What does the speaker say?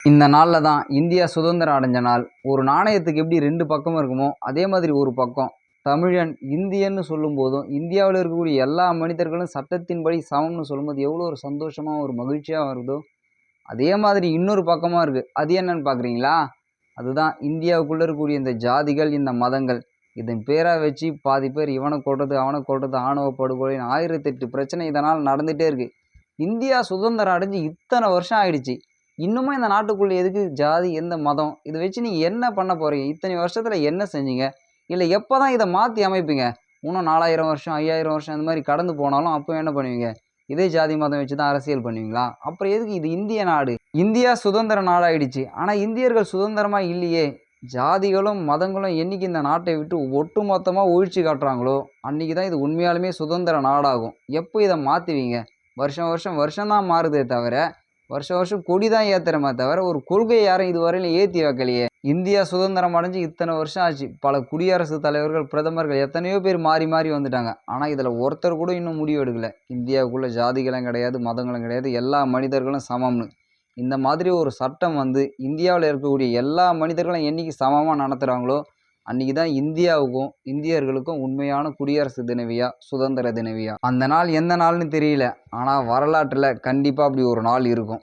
இந்த நாளில் தான் இந்தியா சுதந்திரம் அடைஞ்ச நாள். ஒரு நாணயத்துக்கு எப்படி 2 பக்கமும் இருக்குமோ, அதே மாதிரி ஒரு பக்கம் தமிழன், இந்தியன்னு சொல்லும்போதும், இந்தியாவில் இருக்கக்கூடிய எல்லா மனிதர்களும் சட்டத்தின்படி சமம்னு சொல்லும்போது எவ்வளோ ஒரு சந்தோஷமா, ஒரு மகிழ்ச்சியா வருதோ, அதே மாதிரி இன்னொரு பக்கமும் இருக்கு. அது என்னன்னு பார்க்குறீங்களா? அதுதான் இந்தியாவுக்குள்ள இருக்கக்கூடிய இந்த ஜாதிகள், இந்த மதங்கள். இதன் பேரா வச்சு பாதி பேர் இவன கொல்றது, அவன கொல்றது, ஆணவ படுகொலைன்னு 1008 பிரச்சனை இதனால நடந்துட்டே இருக்கு. இந்தியா சுதந்திரம் அடைஞ்சு இத்தனை வருஷம் ஆயிடுச்சு. இன்னுமும் இந்த நாட்டுக்குள்ள எதுக்கு ஜாதி, எந்த மதம்? இத வச்சு நீங்க என்ன பண்ண போறீங்க? இத்தனை வருஷத்துல என்ன செஞ்சீங்க? இல்ல எப்பதான் இத மாத்தி அமைப்பீங்க? இன்னும் 4000 வருஷம், 5000 வருஷம் இந்த மாரி கடந்து போனாலும் அப்ப என்ன பண்ணுவீங்க? இதே ஜாதி, மதம் வச்சு தான் அரசியல் பண்ணுவீங்களா? அப்புறம் எதுக்கு இது இந்திய நாடு? இந்தியா சுதந்திர நாடாயிடுச்சு. ஆனா இந்தியர்கள் சுதந்திரமா இல்லையே! ஜாதிகளும், மதங்களும் என்னைக்கு இந்த நாட்டை விட்டு ஒட்டுமொத்தமா ஒழிச்சு காட்டுறாங்களோ, அன்னைக்கு தான் இது உண்மையாலுமே சுதந்திர நாடாகும். எப்போ இத மாத்துவீங்க? வருஷம் தான் மாறுதே தவிர, வருஷம் வருஷம் கொடி தான் ஏத்துறோமே தவிர, ஒரு கொள்கைய யாரும் இதுவரையிலும் ஏத்தி வைக்கலையே! இந்தியா சுதந்திரம் அடைஞ்சு இத்தனை வருஷம் ஆச்சு. பல குடியரசுத் தலைவர்கள், பிரதமர்கள் எத்தனையோ பேர் மாறி மாறி வந்துட்டாங்க. ஆனா இதுல ஒருத்தர் கூட இன்னும் முடிவு எடுக்கல. இந்தியாவுக்குள்ள ஜாதிகளும் கிடையாது, மதங்களும் கிடையாது. எல்லா மனிதர்களும் சமம்னு. இந்த மாதிரி ஒரு சட்டம் வந்து இந்தியாவுல இருக்கக்கூடிய எல்லா மனிதர்களும் என்னைக்கு சமமா நடத்துறாங்களோ, அன்னைக்கு தான் இந்தியாவுக்கும், இந்தியர்களுக்கும் உண்மையான குடியரசு தின விழா, சுதந்திர தின விழா. அந்த நாள் எந்த நாள்னு தெரியல. ஆனா வரலாற்றுல கண்டிப்பா அப்படி ஒரு நாள் இருக்கும்.